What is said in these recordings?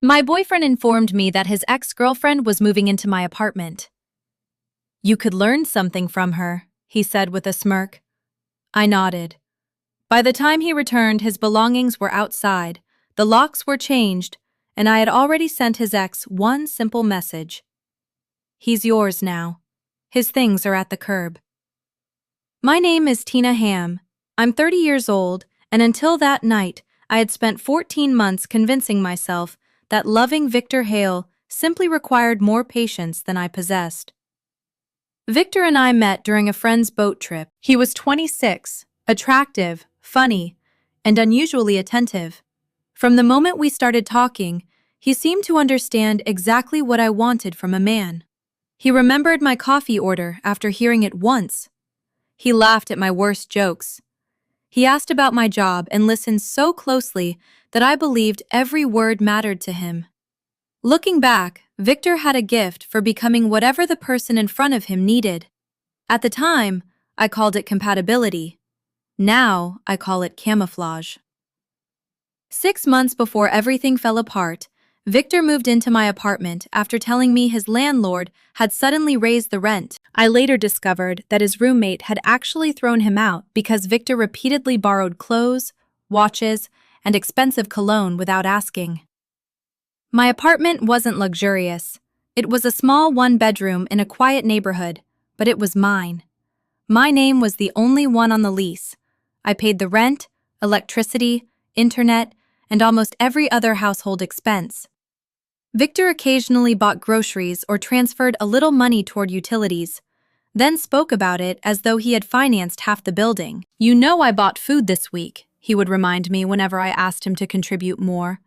My boyfriend informed me that his ex-girlfriend was moving into my apartment. "You could learn something from her," he said with a smirk. I nodded. By the time he returned, his belongings were outside, the locks were changed, and I had already sent his ex one simple message. "He's yours now. His things are at the curb." My name is Tina Ham. I'm 30 years old, and until that night, I had spent 14 months convincing myself that loving Victor Hale simply required more patience than I possessed. Victor and I met during a friend's boat trip. He was 26, attractive, funny, and unusually attentive. From the moment we started talking, he seemed to understand exactly what I wanted from a man. He remembered my coffee order after hearing it once. He laughed at my worst jokes. He asked about my job and listened so closely that I believed every word mattered to him. Looking back, Victor had a gift for becoming whatever the person in front of him needed. At the time, I called it compatibility. Now, I call it camouflage. 6 months before everything fell apart, Victor moved into my apartment after telling me his landlord had suddenly raised the rent. I later discovered that his roommate had actually thrown him out because Victor repeatedly borrowed clothes, watches, and expensive cologne without asking. My apartment wasn't luxurious. It was a small one-bedroom in a quiet neighborhood, but it was mine. My name was the only one on the lease. I paid the rent, electricity, internet, and almost every other household expense. Victor occasionally bought groceries or transferred a little money toward utilities, then spoke about it as though he had financed half the building. "You know I bought food this week," he would remind me whenever I asked him to contribute more.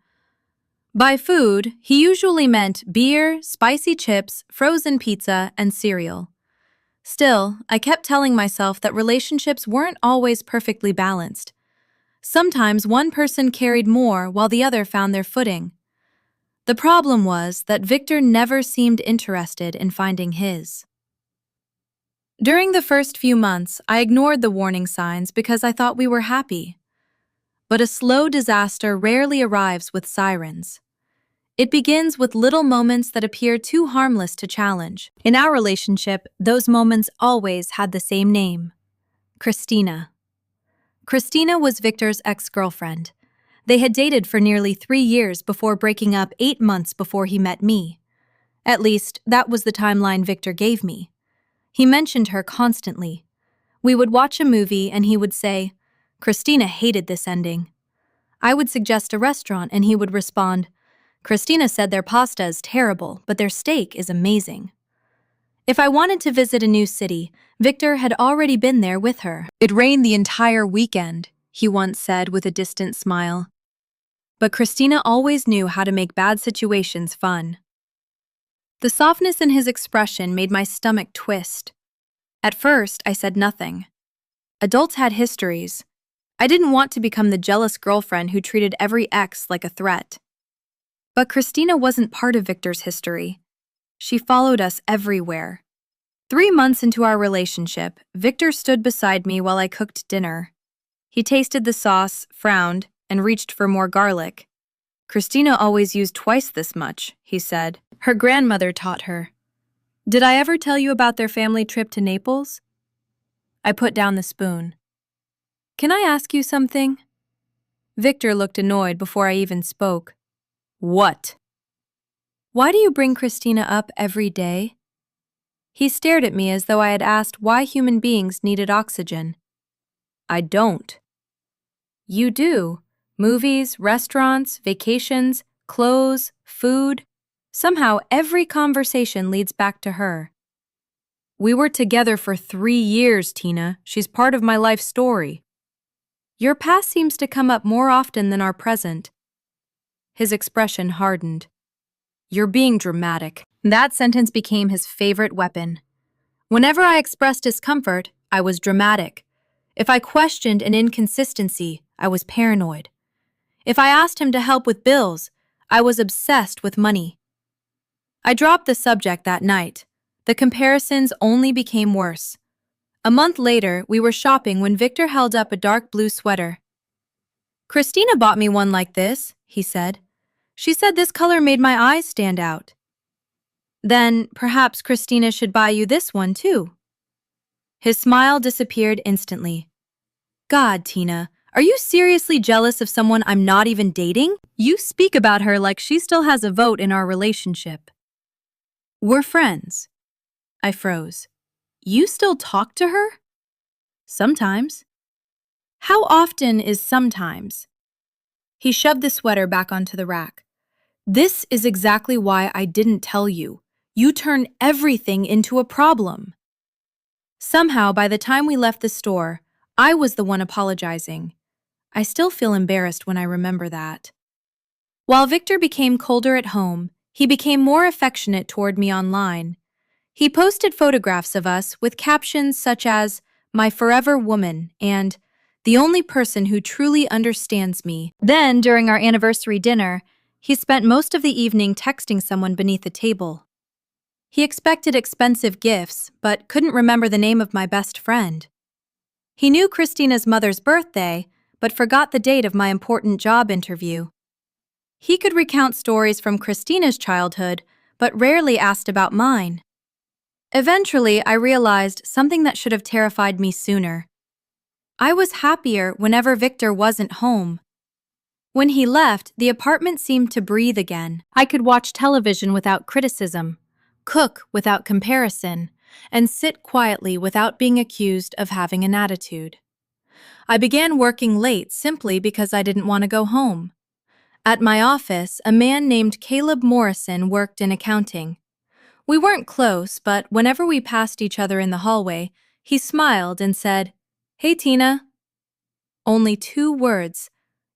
By food, he usually meant beer, spicy chips, frozen pizza, and cereal. Still, I kept telling myself that relationships weren't always perfectly balanced. Sometimes one person carried more while the other found their footing. The problem was that Victor never seemed interested in finding his. During the first few months, I ignored the warning signs because I thought we were happy. But a slow disaster rarely arrives with sirens. It begins with little moments that appear too harmless to challenge. In our relationship, those moments always had the same name: Christina. Christina was Victor's ex-girlfriend. They had dated for nearly 3 years before breaking up 8 months before he met me. At least, that was the timeline Victor gave me. He mentioned her constantly. We would watch a movie and he would say, "Christina hated this ending." I would suggest a restaurant and he would respond, "Christina said their pasta is terrible, but their steak is amazing." If I wanted to visit a new city, Victor had already been there with her. "It rained the entire weekend," he once said with a distant smile. But Christina always knew how to make bad situations fun. The softness in his expression made my stomach twist. At first, I said nothing. Adults had histories. I didn't want to become the jealous girlfriend who treated every ex like a threat. But Christina wasn't part of Victor's history. She followed us everywhere. 3 months into our relationship, Victor stood beside me while I cooked dinner. He tasted the sauce, frowned, and reached for more garlic. "Christina always used twice this much," he said. "Her grandmother taught her." "Did I ever tell you about their family trip to Naples?" I put down the spoon. "Can I ask you something?" Victor looked annoyed before I even spoke. "What?" "Why do you bring Christina up every day?" He stared at me as though I had asked why human beings needed oxygen. "I don't." "You do. Movies, restaurants, vacations, clothes, food. Somehow every conversation leads back to her." "We were together for 3 years, Tina. She's part of my life story." "Your past seems to come up more often than our present." His expression hardened. "You're being dramatic." That sentence became his favorite weapon. Whenever I expressed discomfort, I was dramatic. If I questioned an inconsistency, I was paranoid. If I asked him to help with bills, I was obsessed with money. I dropped the subject that night. The comparisons only became worse. A month later, we were shopping when Victor held up a dark blue sweater. "Christina bought me one like this," he said. She said this color made my eyes stand out. Then perhaps Christina should buy you this one too. His smile disappeared instantly. God, Tina, are you seriously jealous of someone I'm not even dating? You speak about her like she still has a vote in our relationship. We're friends. I froze. You still talk to her? Sometimes. How often is sometimes? He shoved the sweater back onto the rack. This is exactly why I didn't tell you. You turn everything into a problem. Somehow, by the time we left the store, I was the one apologizing. I still feel embarrassed when I remember that. While Victor became colder at home, he became more affectionate toward me online. He posted photographs of us with captions such as, "My forever woman," and "the only person who truly understands me." Then, during our anniversary dinner, he spent most of the evening texting someone beneath the table. He expected expensive gifts, but couldn't remember the name of my best friend. He knew Christina's mother's birthday, but forgot the date of my important job interview. He could recount stories from Christina's childhood, but rarely asked about mine. Eventually, I realized something that should have terrified me sooner. I was happier whenever Victor wasn't home. When he left, the apartment seemed to breathe again. I could watch television without criticism, cook without comparison, and sit quietly without being accused of having an attitude. I began working late simply because I didn't want to go home. At my office, a man named Caleb Morrison worked in accounting. We weren't close, but whenever we passed each other in the hallway, he smiled and said, "Hey, Tina." Only 2 words,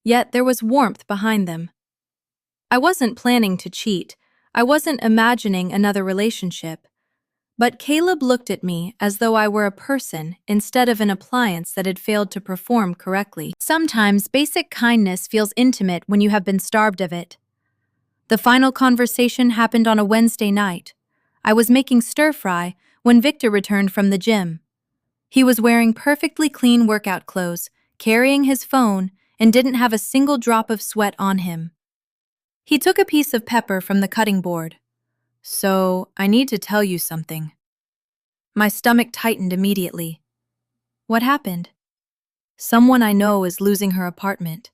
yet there was warmth behind them. I wasn't planning to cheat. I wasn't imagining another relationship. But Caleb looked at me as though I were a person instead of an appliance that had failed to perform correctly. Sometimes basic kindness feels intimate when you have been starved of it. The final conversation happened on a Wednesday night. I was making stir-fry when Victor returned from the gym. He was wearing perfectly clean workout clothes, carrying his phone, and didn't have a single drop of sweat on him. He took a piece of pepper from the cutting board. "So, I need to tell you something." My stomach tightened immediately. What happened? Someone I know is losing her apartment.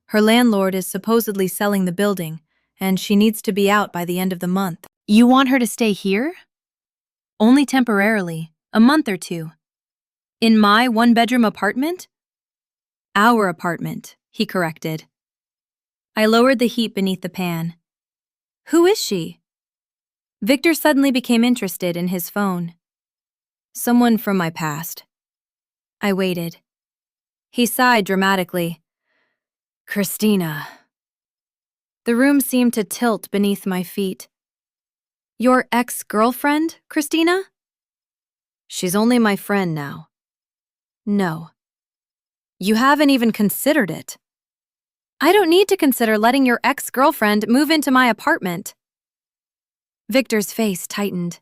Her landlord is supposedly selling the building, and she needs to be out by the end of the month. You want her to stay here? Only temporarily, a month or 2. In my 1-bedroom apartment? Our apartment, he corrected. I lowered the heat beneath the pan. Who is she? Victor suddenly became interested in his phone. Someone from my past. I waited. He sighed dramatically. Christina. The room seemed to tilt beneath my feet. Your ex-girlfriend, Christina? She's only my friend now. No. You haven't even considered it. I don't need to consider letting your ex-girlfriend move into my apartment. Victor's face tightened.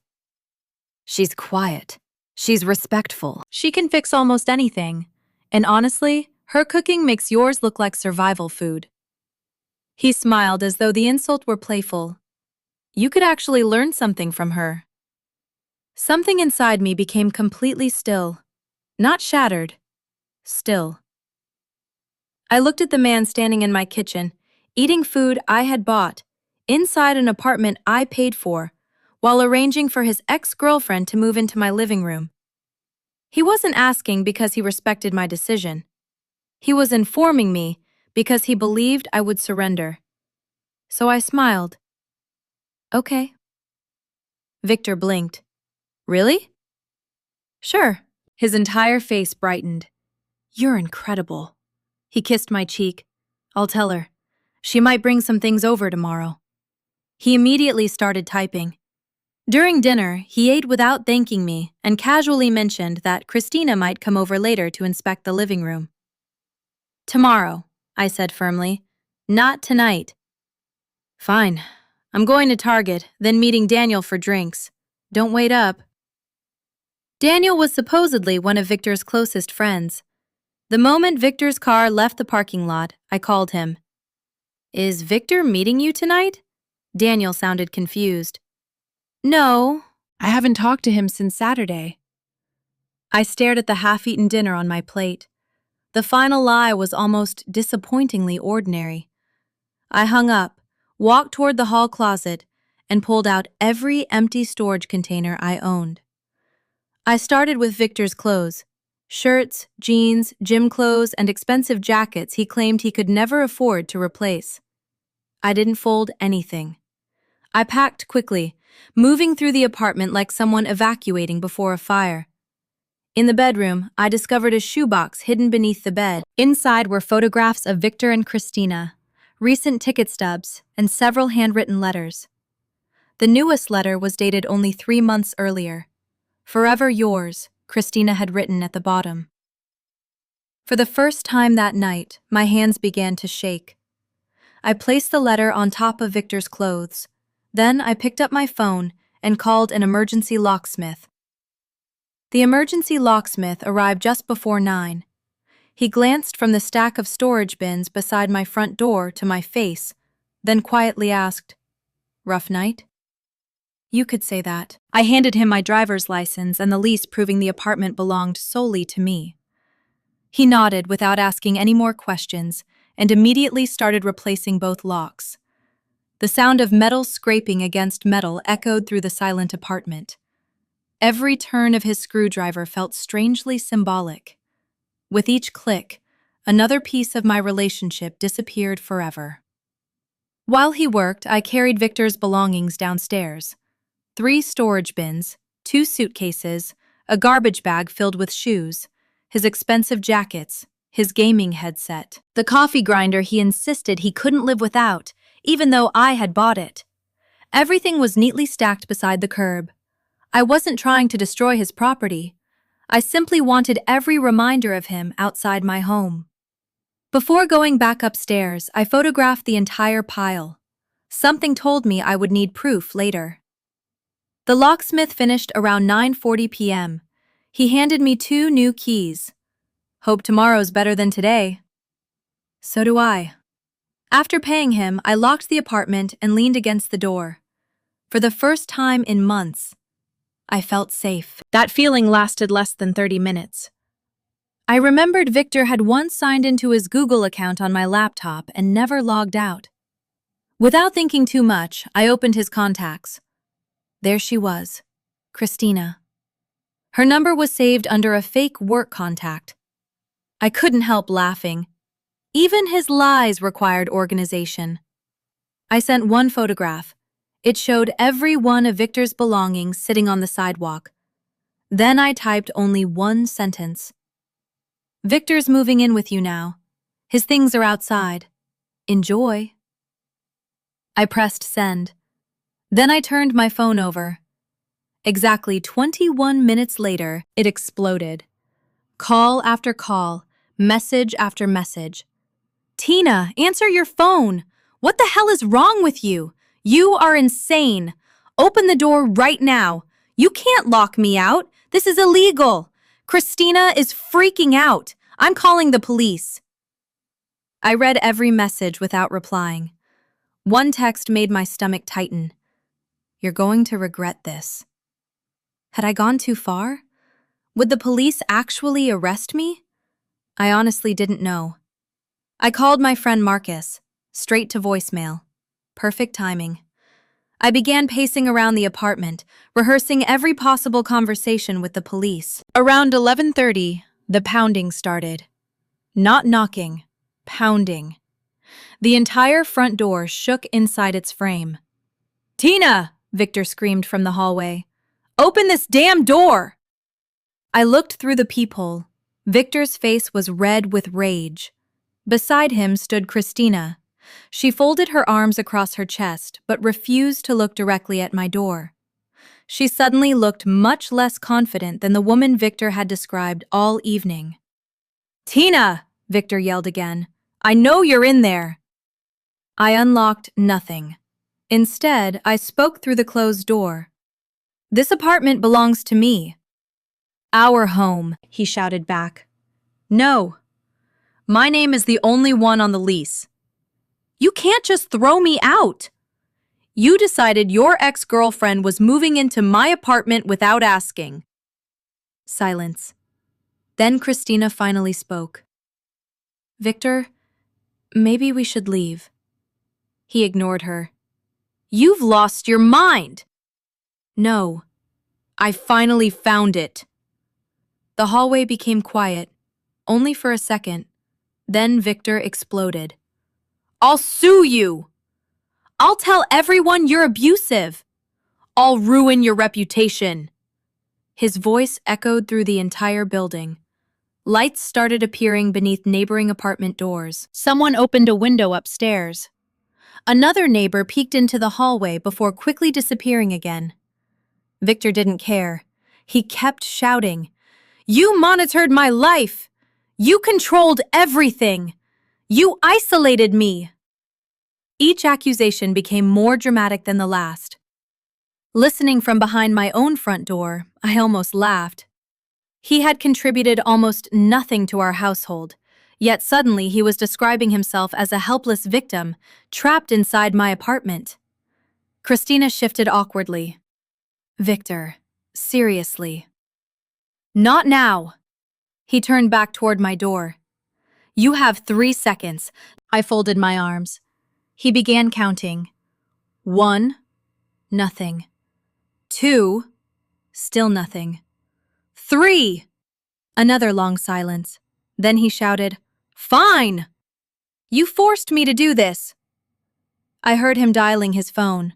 She's quiet. She's respectful. She can fix almost anything. And honestly, her cooking makes yours look like survival food. He smiled as though the insult were playful. You could actually learn something from her. Something inside me became completely still. Not shattered. Still. I looked at the man standing in my kitchen, eating food I had bought, inside an apartment I paid for, while arranging for his ex-girlfriend to move into my living room. He wasn't asking because he respected my decision. He was informing me because he believed I would surrender. So I smiled. Okay. Victor blinked. Really? Sure. His entire face brightened. You're incredible. He kissed my cheek. I'll tell her. She might bring some things over tomorrow. He immediately started typing. During dinner, he ate without thanking me and casually mentioned that Christina might come over later to inspect the living room. Tomorrow, I said firmly. Not tonight. Fine. I'm going to Target, then meeting Daniel for drinks. Don't wait up. Daniel was supposedly one of Victor's closest friends. The moment Victor's car left the parking lot, I called him. Is Victor meeting you tonight? Daniel sounded confused. No, I haven't talked to him since Saturday. I stared at the half-eaten dinner on my plate. The final lie was almost disappointingly ordinary. I hung up, walked toward the hall closet, and pulled out every empty storage container I owned. I started with Victor's clothes. Shirts, jeans, gym clothes, and expensive jackets he claimed he could never afford to replace. I didn't fold anything. I packed quickly, moving through the apartment like someone evacuating before a fire. In the bedroom, I discovered a shoebox hidden beneath the bed. Inside were photographs of Victor and Christina, recent ticket stubs, and several handwritten letters. The newest letter was dated only 3 months earlier. "Forever yours," Christina had written at the bottom. For the first time that night, my hands began to shake. I placed the letter on top of Victor's clothes. Then I picked up my phone and called an emergency locksmith. The emergency locksmith arrived just before 9. He glanced from the stack of storage bins beside my front door to my face, then quietly asked, "Rough night?" "You could say that." I handed him my driver's license and the lease proving the apartment belonged solely to me. He nodded without asking any more questions and immediately started replacing both locks. The sound of metal scraping against metal echoed through the silent apartment. Every turn of his screwdriver felt strangely symbolic. With each click, another piece of my relationship disappeared forever. While he worked, I carried Victor's belongings downstairs. 3 storage bins, 2 suitcases, a garbage bag filled with shoes, his expensive jackets, his gaming headset, the coffee grinder he insisted he couldn't live without, even though I had bought it. Everything was neatly stacked beside the curb. I wasn't trying to destroy his property. I simply wanted every reminder of him outside my home. Before going back upstairs, I photographed the entire pile. Something told me I would need proof later. The locksmith finished around 9:40 p.m. He handed me 2 new keys. "Hope tomorrow's better than today." "So do I." After paying him, I locked the apartment and leaned against the door. For the first time in months, I felt safe. That feeling lasted less than 30 minutes. I remembered Victor had once signed into his Google account on my laptop and never logged out. Without thinking too much, I opened his contacts. There she was, Christina. Her number was saved under a fake work contact. I couldn't help laughing. Even his lies required organization. I sent one photograph. It showed every one of Victor's belongings sitting on the sidewalk. Then I typed only one sentence. "Victor's moving in with you now. His things are outside. Enjoy." I pressed send. Then I turned my phone over. Exactly 21 minutes later, it exploded. Call after call, message after message. "Tina, answer your phone! What the hell is wrong with you? You are insane! Open the door right now! You can't lock me out! This is illegal! Christina is freaking out! I'm calling the police!" I read every message without replying. One text made my stomach tighten. "You're going to regret this." Had I gone too far? Would the police actually arrest me? I honestly didn't know. I called my friend Marcus, straight to voicemail. Perfect timing. I began pacing around the apartment, rehearsing every possible conversation with the police. Around 11:30, the pounding started. Not knocking, pounding. The entire front door shook inside its frame. "Tina!" Victor screamed from the hallway. "Open this damn door!" I looked through the peephole. Victor's face was red with rage. Beside him stood Christina. She folded her arms across her chest, but refused to look directly at my door. She suddenly looked much less confident than the woman Victor had described all evening. "Tina!" Victor yelled again. "I know you're in there!" I unlocked nothing. Instead, I spoke through the closed door. "This apartment belongs to me." "Our home," he shouted back. "No. My name is the only one on the lease." You can't just throw me out. You decided your ex-girlfriend was moving into my apartment without asking. Silence. Then Christina finally spoke. Victor, maybe we should leave. He ignored her. You've lost your mind. No, I finally found it. The hallway became quiet, only for a second. Then Victor exploded. I'll sue you. I'll tell everyone you're abusive. I'll ruin your reputation. His voice echoed through the entire building. Lights started appearing beneath neighboring apartment doors. Someone opened a window upstairs. Another neighbor peeked into the hallway before quickly disappearing again. Victor didn't care. He kept shouting, You monitored my life! You controlled everything! You isolated me! Each accusation became more dramatic than the last. Listening from behind my own front door, I almost laughed. He had contributed almost nothing to our household, yet suddenly he was describing himself as a helpless victim trapped inside my apartment. Christina shifted awkwardly. Victor, seriously. Not now. He turned back toward my door. You have 3 seconds. I folded my arms. He began counting. 1, nothing. 2, still nothing. 3! Another long silence. Then he shouted, Fine! You forced me to do this. I heard him dialing his phone.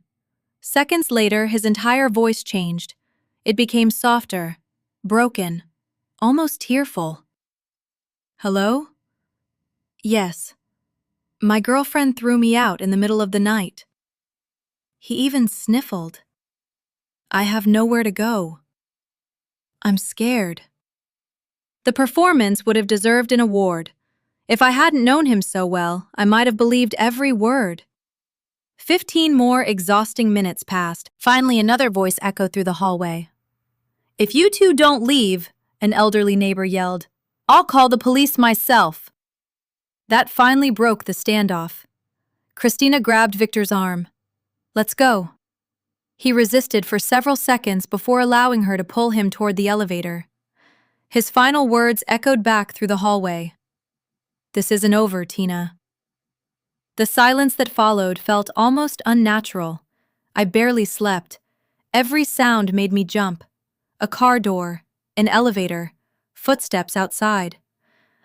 Seconds later, his entire voice changed. It became softer, broken, almost tearful. Hello? Yes. My girlfriend threw me out in the middle of the night. He even sniffled. I have nowhere to go. I'm scared. The performance would have deserved an award. If I hadn't known him so well, I might have believed every word. 15 more exhausting minutes passed. Finally, another voice echoed through the hallway. If you two don't leave, an elderly neighbor yelled, I'll call the police myself. That finally broke the standoff. Christina grabbed Victor's arm. Let's go. He resisted for several seconds before allowing her to pull him toward the elevator. His final words echoed back through the hallway. This isn't over, Tina. The silence that followed felt almost unnatural. I barely slept. Every sound made me jump. A car door, an elevator, footsteps outside.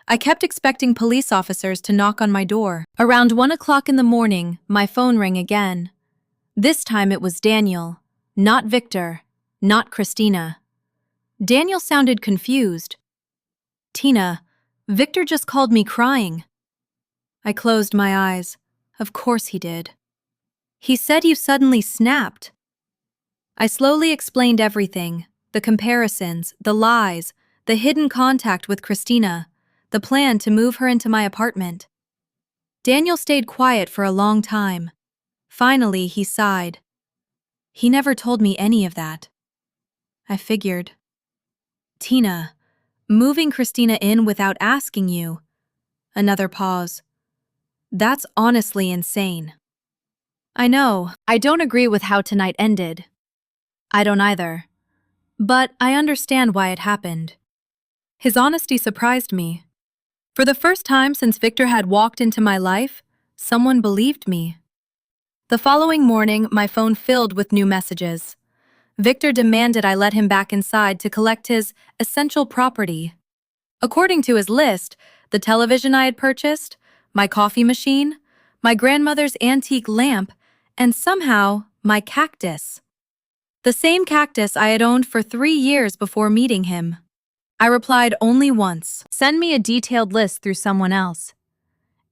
I kept expecting police officers to knock on my door. Around 1 o'clock in the morning, my phone rang again. This time it was Daniel, not Victor, not Christina. Daniel sounded confused. Tina, Victor just called me crying. I closed my eyes. Of course he did. He said you suddenly snapped. I slowly explained everything, the comparisons, the lies, the hidden contact with Christina, the plan to move her into my apartment. Daniel stayed quiet for a long time. Finally, he sighed. He never told me any of that. I figured. Tina, moving Christina in without asking you. Another pause. That's honestly insane. I know, I don't agree with how tonight ended. I don't either. But I understand why it happened. His honesty surprised me. For the first time since Victor had walked into my life, someone believed me. The following morning, my phone filled with new messages. Victor demanded I let him back inside to collect his essential property. According to his list, the television I had purchased, my coffee machine, my grandmother's antique lamp, and somehow my cactus. The same cactus I had owned for 3 years before meeting him. I replied only once. Send me a detailed list through someone else.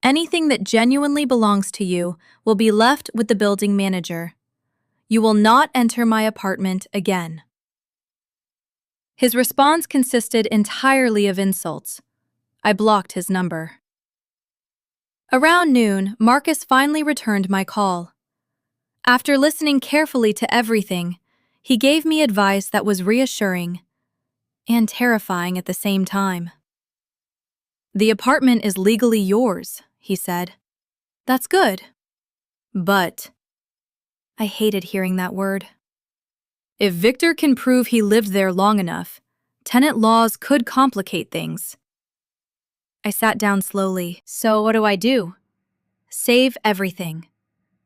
Anything that genuinely belongs to you will be left with the building manager. You will not enter my apartment again. His response consisted entirely of insults. I blocked his number. Around noon, Marcus finally returned my call. After listening carefully to everything, he gave me advice that was reassuring and terrifying at the same time. The apartment is legally yours, he said. That's good. But I hated hearing that word. If Victor can prove he lived there long enough, tenant laws could complicate things. I sat down slowly. So what do I do? Save everything.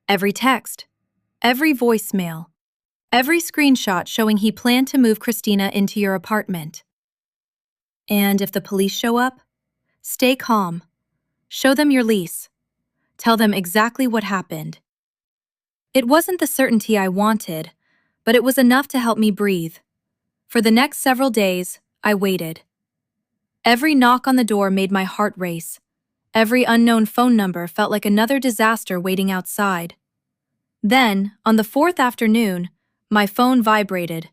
Every text. Every voicemail. Every screenshot showing he planned to move Christina into your apartment. And if the police show up, stay calm. Show them your lease. Tell them exactly what happened. It wasn't the certainty I wanted, but it was enough to help me breathe. For the next several days, I waited. Every knock on the door made my heart race. Every unknown phone number felt like another disaster waiting outside. Then, on the fourth afternoon, my phone vibrated.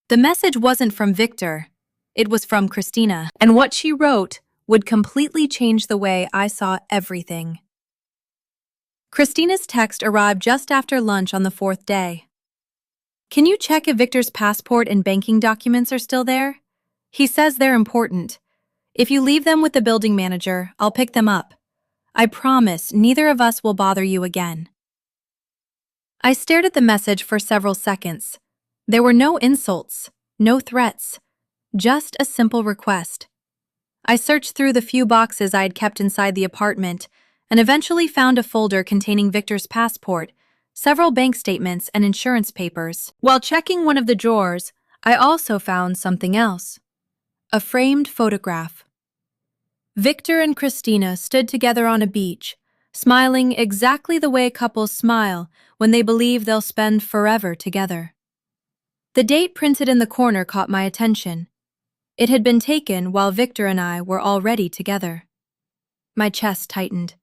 The message wasn't from Victor. It was from Christina, and what she wrote would completely change the way I saw everything. Christina's text arrived just after lunch on the fourth day. Can you check if Victor's passport and banking documents are still there? He says they're important. If you leave them with the building manager, I'll pick them up. I promise neither of us will bother you again. I stared at the message for several seconds. There were no insults, no threats, just a simple request. I searched through the few boxes I had kept inside the apartment and eventually found a folder containing Victor's passport, several bank statements, and insurance papers. While checking one of the drawers, I also found something else. A framed photograph. Victor and Christina stood together on a beach, smiling exactly the way couples smile when they believe they'll spend forever together. The date printed in the corner caught my attention. It had been taken while Victor and I were already together. My chest tightened.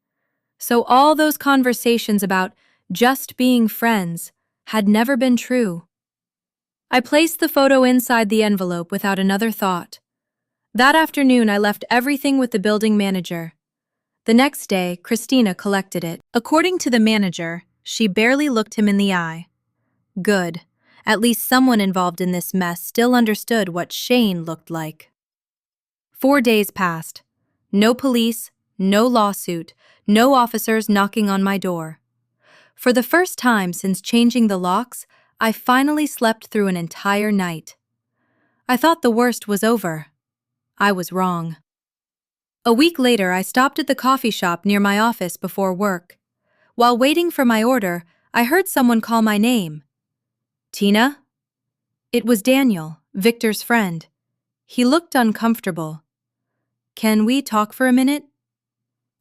So all those conversations about just being friends had never been true. I placed the photo inside the envelope without another thought. That afternoon, I left everything with the building manager. The next day, Christina collected it. According to the manager, she barely looked him in the eye. Good. At least someone involved in this mess still understood what Shane looked like. 4 days passed. No police, no lawsuit, no officers knocking on my door. For the first time since changing the locks, I finally slept through an entire night. I thought the worst was over. I was wrong. A week later, I stopped at the coffee shop near my office before work. While waiting for my order, I heard someone call my name. Tina? It was Daniel, Victor's friend. He looked uncomfortable. Can we talk for a minute?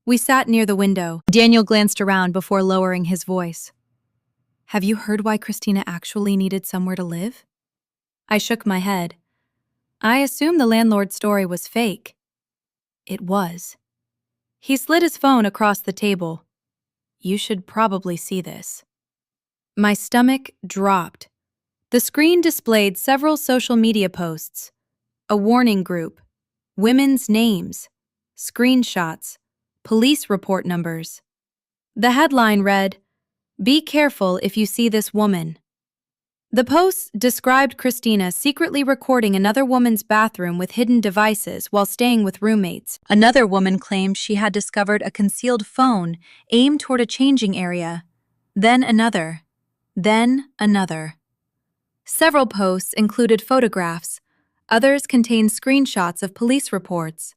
We sat near the window. Daniel glanced around before lowering his voice. Have you heard why Christina actually needed somewhere to live? I shook my head. I assumed the landlord's story was fake. It was. He slid his phone across the table. You should probably see this. My stomach dropped. The screen displayed several social media posts, a warning group, women's names, screenshots, police report numbers. The headline read, "Be careful if you see this woman." The posts described Christina secretly recording another woman's bathroom with hidden devices while staying with roommates. Another woman claimed she had discovered a concealed phone aimed toward a changing area. Then another. Then another. Several posts included photographs. Others contained screenshots of police reports.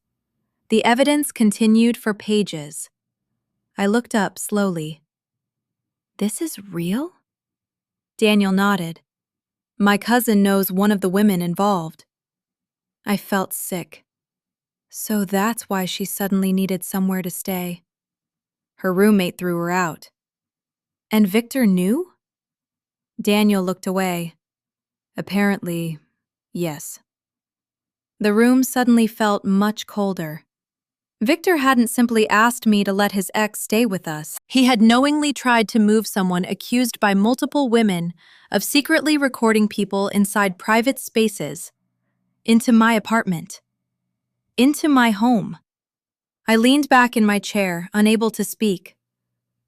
The evidence continued for pages. I looked up slowly. This is real? Daniel nodded. My cousin knows one of the women involved. I felt sick. So that's why she suddenly needed somewhere to stay. Her roommate threw her out. And Victor knew? Daniel looked away. Apparently, yes. The room suddenly felt much colder. Victor hadn't simply asked me to let his ex stay with us. He had knowingly tried to move someone accused by multiple women of secretly recording people inside private spaces into my apartment, into my home. I leaned back in my chair, unable to speak.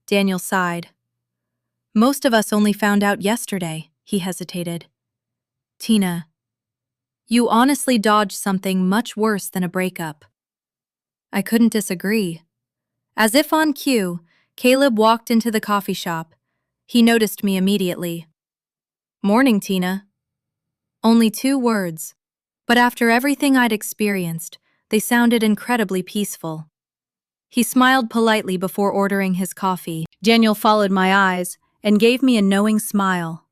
Daniel sighed. Most of us only found out yesterday, he hesitated. Tina, you honestly dodged something much worse than a breakup. I couldn't disagree. As if on cue, Caleb walked into the coffee shop. He noticed me immediately. "Morning, Tina." Only 2 words. But after everything I'd experienced, they sounded incredibly peaceful. He smiled politely before ordering his coffee. Daniel followed my eyes and gave me a knowing smile.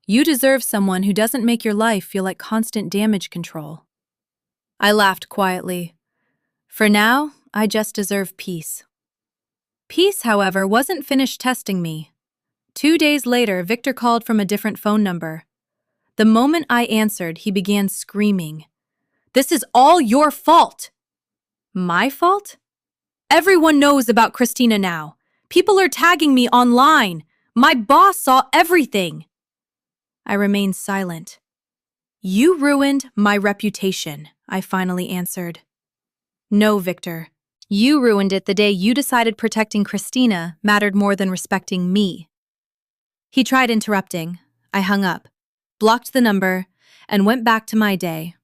"You deserve someone who doesn't make your life feel like constant damage control." I laughed quietly. For now, I just deserve peace. Peace, however, wasn't finished testing me. 2 days later, Victor called from a different phone number. The moment I answered, he began screaming. "This is all your fault!" My fault? Everyone knows about Christina now. People are tagging me online. My boss saw everything. I remained silent. "You ruined my reputation," I finally answered. "No, Victor. You ruined it the day you decided protecting Christina mattered more than respecting me." He tried interrupting. I hung up, blocked the number, and went back to my day.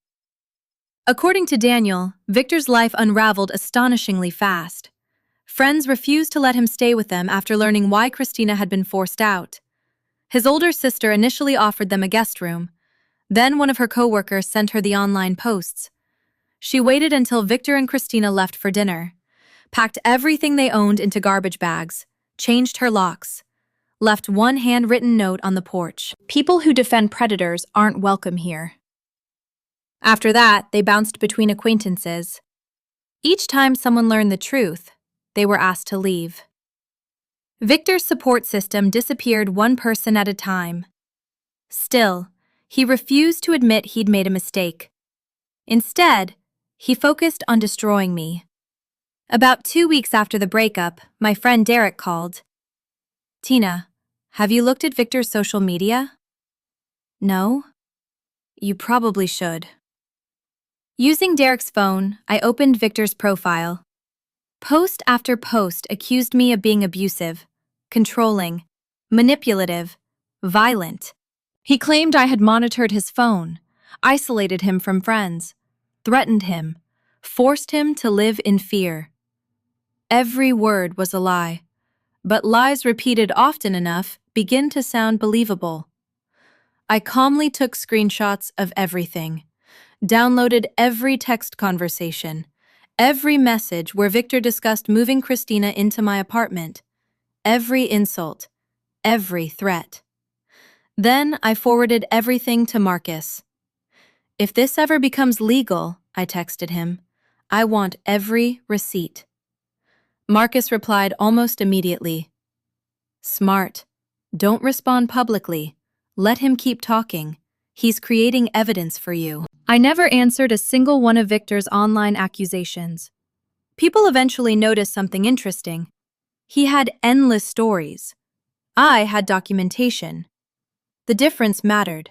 According to Daniel, Victor's life unraveled astonishingly fast. Friends refused to let him stay with them after learning why Christina had been forced out. His older sister initially offered them a guest room. Then one of her co-workers sent her the online posts. She waited until Victor and Christina left for dinner, packed everything they owned into garbage bags, changed her locks, left one handwritten note on the porch. "People who defend predators aren't welcome here." After that, they bounced between acquaintances. Each time someone learned the truth, they were asked to leave. Victor's support system disappeared one person at a time. Still, he refused to admit he'd made a mistake. Instead, he focused on destroying me. About 2 weeks after the breakup, my friend Derek called. "Tina, have you looked at Victor's social media?" "No." "You probably should." Using Derek's phone, I opened Victor's profile. Post after post accused me of being abusive, controlling, manipulative, violent. He claimed I had monitored his phone, isolated him from friends, threatened him, forced him to live in fear. Every word was a lie, but lies repeated often enough begin to sound believable. I calmly took screenshots of everything, downloaded every text conversation, every message where Victor discussed moving Christina into my apartment, every insult, every threat. Then I forwarded everything to Marcus. "If this ever becomes legal," I texted him, "I want every receipt." Marcus replied almost immediately. "Smart. Don't respond publicly. Let him keep talking. He's creating evidence for you." I never answered a single one of Victor's online accusations. People eventually noticed something interesting. He had endless stories. I had documentation. The difference mattered.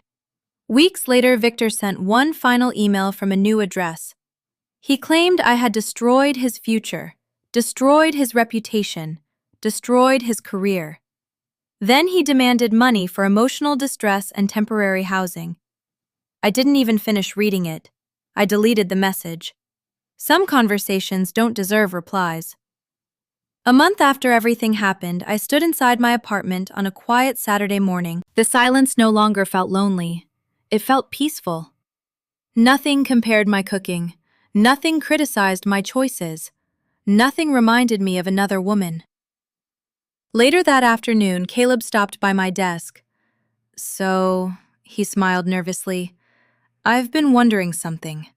Weeks later, Victor sent one final email from a new address. He claimed I had destroyed his future, destroyed his reputation, destroyed his career. Then he demanded money for emotional distress and temporary housing. I didn't even finish reading it. I deleted the message. Some conversations don't deserve replies. A month after everything happened, I stood inside my apartment on a quiet Saturday morning. The silence no longer felt lonely. It felt peaceful. Nothing compared my cooking. Nothing criticized my choices. Nothing reminded me of another woman. Later that afternoon, Caleb stopped by my desk. "So," he smiled nervously, "I've been wondering something."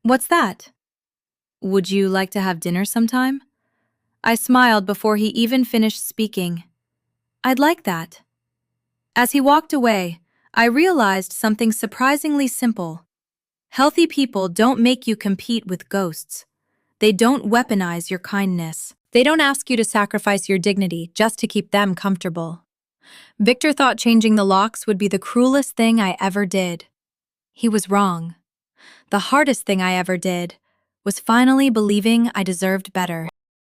"What's that?" "Would you like to have dinner sometime?" I smiled before he even finished speaking. "I'd like that." As he walked away, I realized something surprisingly simple. Healthy people don't make you compete with ghosts. They don't weaponize your kindness. They don't ask you to sacrifice your dignity just to keep them comfortable. Victor thought changing the locks would be the cruelest thing I ever did. He was wrong. The hardest thing I ever did was finally believing I deserved better.